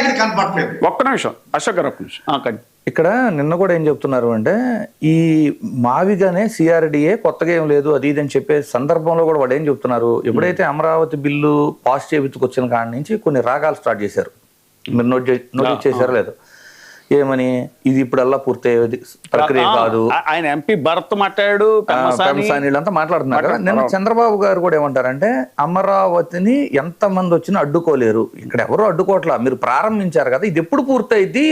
నాయకుడు కనపడలేదు. ఒక్క నిమిషం అశోక్ గారు, ఒక్క నిమిషం. ఇక్కడ నిన్న కూడా ఏం చెప్తున్నారు అంటే ఈ మావిగానే సిఆర్డిఏ కొత్తగా ఏం లేదు అది ఇది అని చెప్పే సందర్భంలో కూడా వాడు ఏం చెప్తున్నారు, ఎప్పుడైతే అమరావతి బిల్లు పాస్ చేయించుకొచ్చిన కాడి నుంచి కొన్ని రాగాలు స్టార్ట్ చేశారు. మీరు నోటీస్ చేశారో లేదు, ఏమని ఇది ఇప్పుడల్లా పూర్తయ్యేది ప్రక్రియ కాదు. ఆయన ఎంపీ భరత్ మాట్లాడాడు, వీళ్ళంతా మాట్లాడుతున్నారు. నిన్న చంద్రబాబు గారు కూడా ఏమంటారంటే అమరావతిని ఎంత మంది వచ్చినా అడ్డుకోలేరు, ఇక్కడ ఎవరు అడ్డుకోవట్లా, మీరు ప్రారంభించారు కదా ఇది ఎప్పుడు పూర్తయిద్ది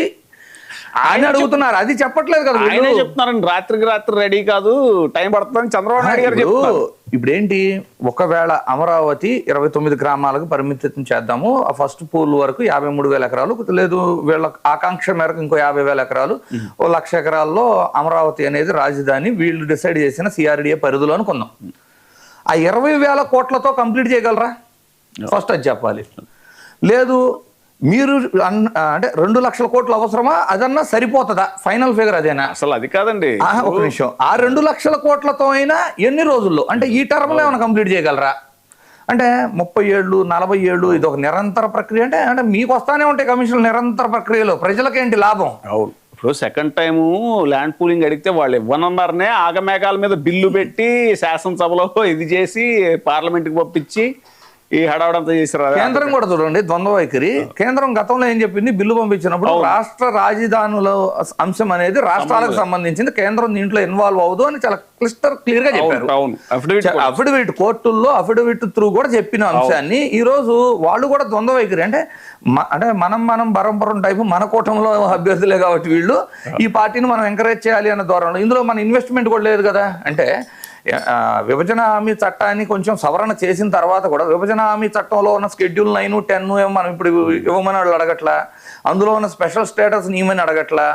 ఆయన అడుగుతున్నారు. అది చెప్పట్లేదు కదా, ఆయనే చెప్తున్నారండి రాత్రికి రాత్రి రెడీ కాదు, టైం పడుతుందని చంద్రబాబు నాయుడు గారు చెప్తున్నారు. ఇప్పుడు ఏంటి, ఒకవేళ అమరావతి 29 గ్రామాలకు పరిమితం చేద్దాము, ఆ ఫస్ట్ పూల్ వరకు 53,000 ఎకరాలు, లేదు వీళ్ళ ఆకాంక్ష మేరకు ఇంకో 50,000 ఎకరాలు, 1,00,000 ఎకరాల్లో అమరావతి అనేది రాజధాని వీళ్ళు డిసైడ్ చేసిన సిఆర్డిఏ పరిధిలో అనుకుందాం. ఆ 20,000 కోట్లతో కంప్లీట్ చేయగలరా ఫస్ట్ అది చెప్పాలి. లేదు మీరు అంటే 2,00,000 కోట్లు అవసరమా, అదన్నా సరిపోతుందా, ఫైనల్ ఫిగర్ అదేనా? అసలు అది కాదండి, ఒక నిమిషం. ఆ 2,00,000 కోట్లతో అయినా ఎన్ని రోజుల్లో, అంటే ఈ టర్మ్ లో ఏమైనా కంప్లీట్ చేయగలరా? అంటే 30 ఏళ్ళు 40 ఏళ్ళు ఇది ఒక నిరంతర ప్రక్రియ. అంటే మీకు వస్తానే ఉంటాయి కమిషన్లు నిరంతర ప్రక్రియలో, ప్రజలకేంటి లాభం? అవును, ఇప్పుడు సెకండ్ టైము ల్యాండ్ పూలింగ్ అడిగితే వాళ్ళు ఇవ్వనన్నారనే ఆగమేఘాల మీద బిల్లు పెట్టి శాసనసభలో ఇది చేసి పార్లమెంట్కి పంపించి ఈ హడావడంతా చేశారు. కేంద్రం కూడా చూడండి ద్వంద్వ వైఖరి. కేంద్రం గతంలో ఏం చెప్పింది, బిల్లు పంపించినప్పుడు రాష్ట్ర రాజధానుల అంశం అనేది రాష్ట్రాలకు సంబంధించింది, కేంద్రం దీంట్లో ఇన్వాల్వ్ అవ్వదు అని చాలా క్లియర్ గా చెప్పారు. అఫిడవిట్ కోర్టుల్లో అఫిడవిట్ త్రూ కూడా చెప్పిన అంశాన్ని ఈ రోజు వాళ్ళు కూడా ద్వంద్వ వైఖరి. అంటే మనం బరంపురం టైపు మన కూటమిలో అభ్యర్థులే కాబట్టి వీళ్ళు ఈ పార్టీని మనం ఎంకరేజ్ చేయాలి అన్న ధోరణి, ఇందులో మన ఇన్వెస్ట్మెంట్ కూడా లేదు కదా. అంటే విభజన హామీ చట్టాన్ని కొంచెం సవరణ చేసిన తర్వాత కూడా విభజన హామీ చట్టంలో ఉన్న షెడ్యూల్ 9, 10 మనం ఇప్పుడు ఇవ్వమని వాళ్ళు అడగట్లా, అందులో ఉన్న స్పెషల్ స్టేటస్ నియమని అడగట్లా.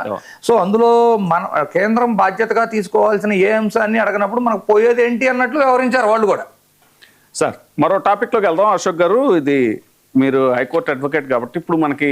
సో అందులో మన కేంద్రం బాధ్యతగా తీసుకోవాల్సిన ఏ అంశాన్ని అడగనప్పుడు మనకు పోయేది ఏంటి అన్నట్లు వ్యవహరించారు వాళ్ళు కూడా. సార్ మరో టాపిక్లోకి వెళ్దాం అశోక్ గారు. ఇది మీరు హైకోర్టు అడ్వకేట్ కాబట్టి ఇప్పుడు మనకి